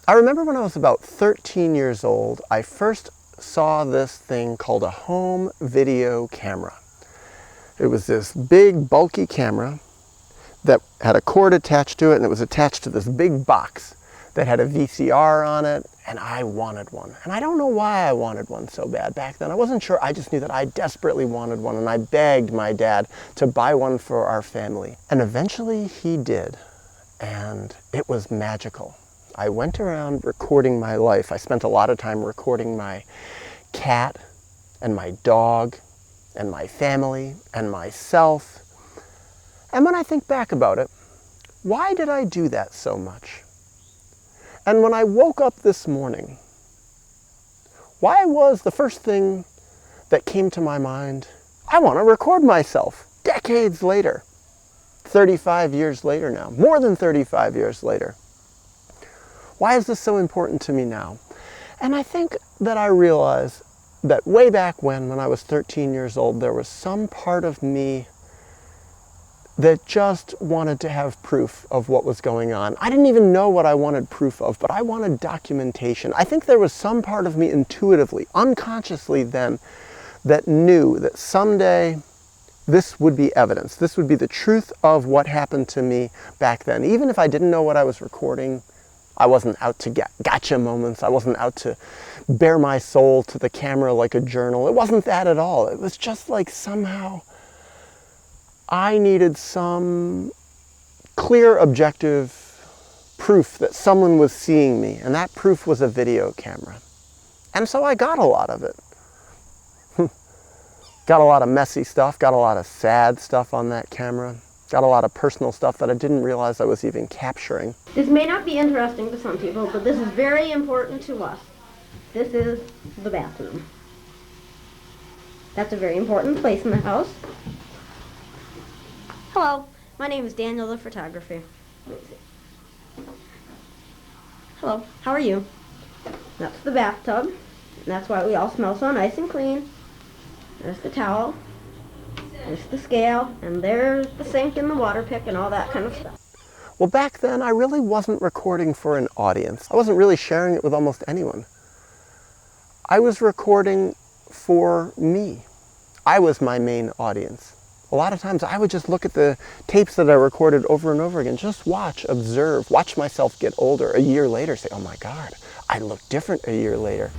I remember when I was about 13 years old, I first saw this thing called a home video camera. It was this big, bulky camera that had a cord attached to it, and it was attached to this big box that had a VCR on it, and I wanted one. And I don't know why I wanted one so bad back then. I wasn't sure. I just knew that I desperately wanted one, and I begged my dad to buy one for our family. And eventually he did, and it was magical. I went around recording my life. I spent a lot of time recording my cat and my dog and my family and myself. And when I think back about it, why did I do that so much? And when I woke up this morning, why was the first thing that came to my mind, I want to record myself decades later, 35 years later now, more than 35 years later. Why is this so important to me now? And I think that I realized that way back when I was 13 years old, there was some part of me that just wanted to have proof of what was going on. I didn't even know what I wanted proof of, but I wanted documentation. I think there was some part of me intuitively, unconsciously then, that knew that someday this would be evidence. This would be the truth of what happened to me back then. Even if I didn't know what I was recording, I wasn't out to get gotcha moments. I wasn't out to bare my soul to the camera like a journal. It wasn't that at all. It was just like somehow I needed some clear, objective proof that someone was seeing me, and that proof was a video camera. And so I got a lot of it. Got a lot of messy stuff, got a lot of sad stuff on that camera. Got a lot of personal stuff that I didn't realize I was even capturing. This may not be interesting to some people, but this is very important to us. This is the bathroom. That's a very important place in the house. Hello, my name is Daniel, the photographer. Hello, how are you? That's the bathtub. And that's why we all smell so nice and clean. There's the towel. There's the scale, and there's the sink and the water pick and all that kind of stuff. Well, back then, I really wasn't recording for an audience. I wasn't really sharing it with almost anyone. I was recording for me. I was my main audience. A lot of times, I would just look at the tapes that I recorded over and over again, just watch, observe, watch myself get older. A year later, say, oh my God, I look different a year later.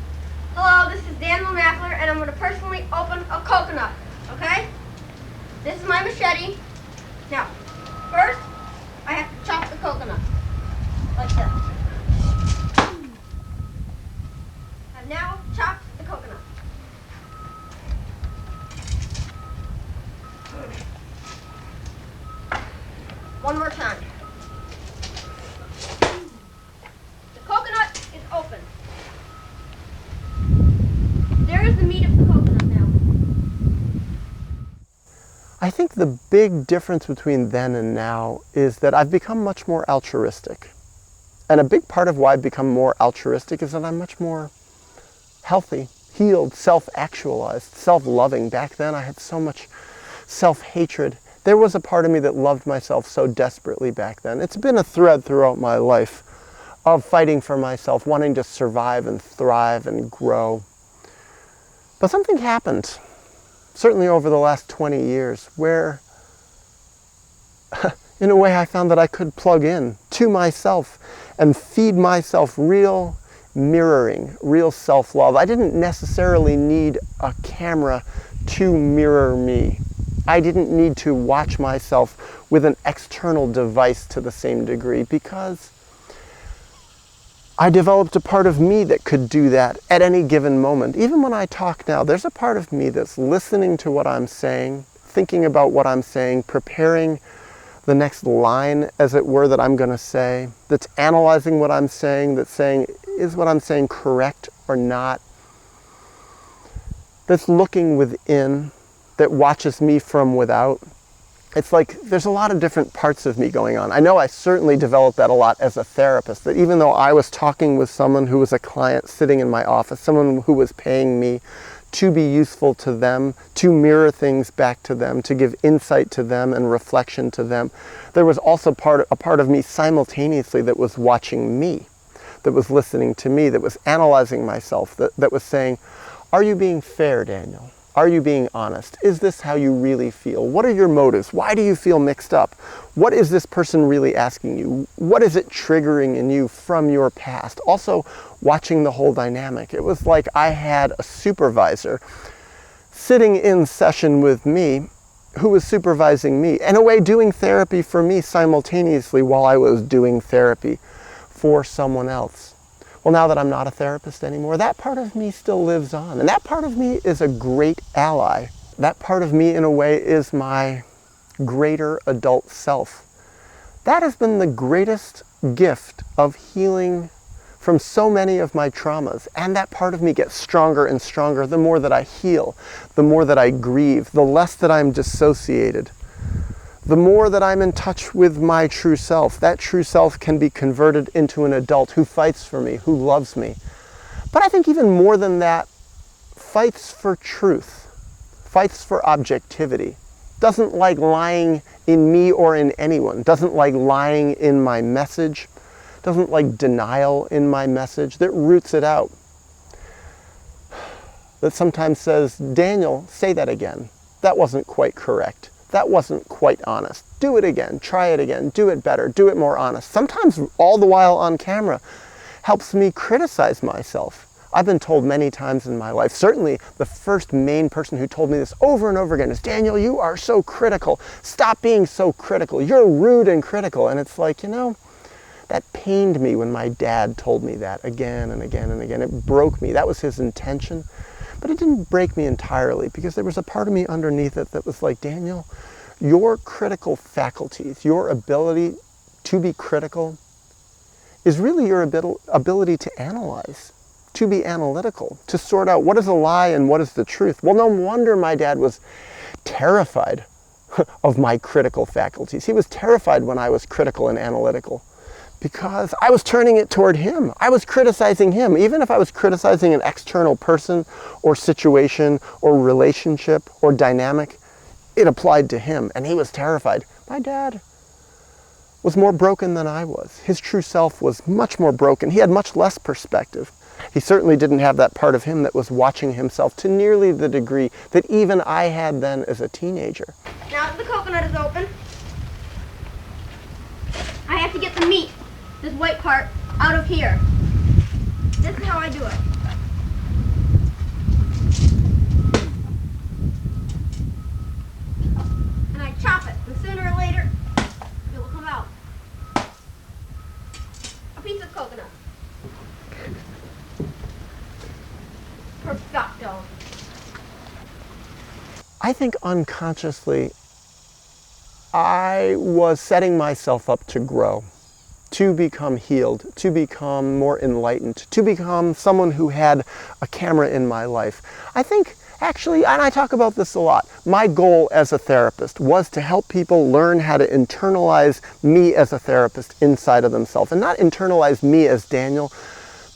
Hello, this is Daniel Mackler, and I'm going to personally open a coconut, okay? This is my machete. Now, first, I have to chop the coconut, like this. I've now chopped the coconut. One more time. The coconut is open. There is the meat of the coconut now. I think the big difference between then and now is that I've become much more altruistic. And a big part of why I've become more altruistic is that I'm much more healthy, healed, self-actualized, self-loving. Back then I had so much self-hatred. There was a part of me that loved myself so desperately back then. It's been a thread throughout my life of fighting for myself, wanting to survive and thrive and grow. But something happened, certainly over the last 20 years, where in a way I found that I could plug in to myself and feed myself real mirroring, real self-love. I didn't necessarily need a camera to mirror me. I didn't need to watch myself with an external device to the same degree, because I developed a part of me that could do that at any given moment. Even when I talk now, there's a part of me that's listening to what I'm saying, thinking about what I'm saying, preparing the next line, as it were, that I'm going to say, that's analyzing what I'm saying, that's saying, is what I'm saying correct or not, that's looking within, that watches me from without. It's like there's a lot of different parts of me going on. I know I certainly developed that a lot as a therapist, that even though I was talking with someone who was a client sitting in my office, someone who was paying me to be useful to them, to mirror things back to them, to give insight to them and reflection to them, there was also a part of me simultaneously that was watching me, that was listening to me, that was analyzing myself, that was saying, are you being fair, Daniel? Are you being honest? Is this how you really feel? What are your motives? Why do you feel mixed up? What is this person really asking you? What is it triggering in you from your past? Also, watching the whole dynamic. It was like I had a supervisor sitting in session with me who was supervising me, in a way doing therapy for me simultaneously while I was doing therapy for someone else. Well, now that I'm not a therapist anymore, that part of me still lives on. And that part of me is a great ally. That part of me, in a way, is my greater adult self. That has been the greatest gift of healing from so many of my traumas. And that part of me gets stronger and stronger the more that I heal, the more that I grieve, the less that I'm dissociated. The more that I'm in touch with my true self, that true self can be converted into an adult who fights for me, who loves me. But I think even more than that, fights for truth, fights for objectivity, doesn't like lying in me or in anyone, doesn't like lying in my message, doesn't like denial in my message, that roots it out. That sometimes says, Daniel, say that again. That wasn't quite correct. That wasn't quite honest. Do it again, try it again, do it better, do it more honest. Sometimes all the while on camera helps me criticize myself. I've been told many times in my life, certainly the first main person who told me this over and over again is, Daniel, you are so critical. Stop being so critical. You're rude and critical. And it's like, you know, that pained me when my dad told me that again and again and again. It broke me. That was his intention. But it didn't break me entirely, because there was a part of me underneath it that was like, Daniel, your critical faculties, your ability to be critical is really your ability to analyze, to be analytical, to sort out what is a lie and what is the truth. Well, no wonder my dad was terrified of my critical faculties. He was terrified when I was critical and analytical, because I was turning it toward him. I was criticizing him. Even if I was criticizing an external person or situation or relationship or dynamic, it applied to him, and he was terrified. My dad was more broken than I was. His true self was much more broken. He had much less perspective. He certainly didn't have that part of him that was watching himself to nearly the degree that even I had then as a teenager. Now that the coconut is open, I have to get the meat, this white part, out of here. This is how I do it. And I chop it, and sooner or later, it will come out. A piece of coconut. Perfecto. I think unconsciously, I was setting myself up to grow, to become healed, to become more enlightened, to become someone who had a camera in my life. I think, actually, and I talk about this a lot, my goal as a therapist was to help people learn how to internalize me as a therapist inside of themselves. And not internalize me as Daniel,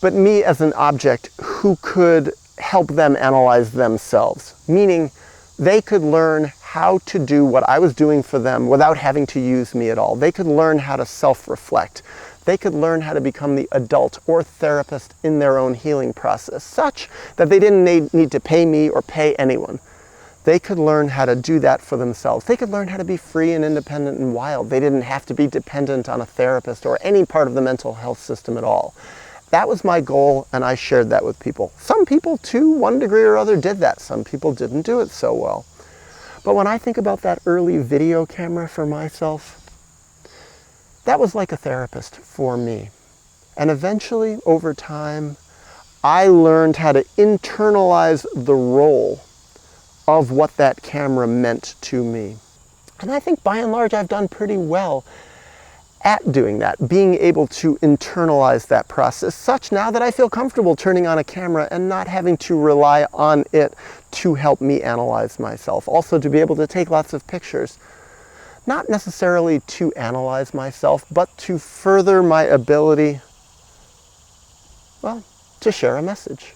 but me as an object who could help them analyze themselves. Meaning, they could learn how to do what I was doing for them without having to use me at all. They could learn how to self-reflect. They could learn how to become the adult or therapist in their own healing process, such that they didn't need to pay me or pay anyone. They could learn how to do that for themselves. They could learn how to be free and independent and wild. They didn't have to be dependent on a therapist or any part of the mental health system at all. That was my goal, and I shared that with people. Some people, to one degree or other, did that. Some people didn't do it so well. But when I think about that early video camera for myself, that was like a therapist for me. And eventually, over time, I learned how to internalize the role of what that camera meant to me. And I think by and large, I've done pretty well at doing that, being able to internalize that process, such now that I feel comfortable turning on a camera and not having to rely on it to help me analyze myself. Also, to be able to take lots of pictures, not necessarily to analyze myself, but to further my ability, well, to share a message.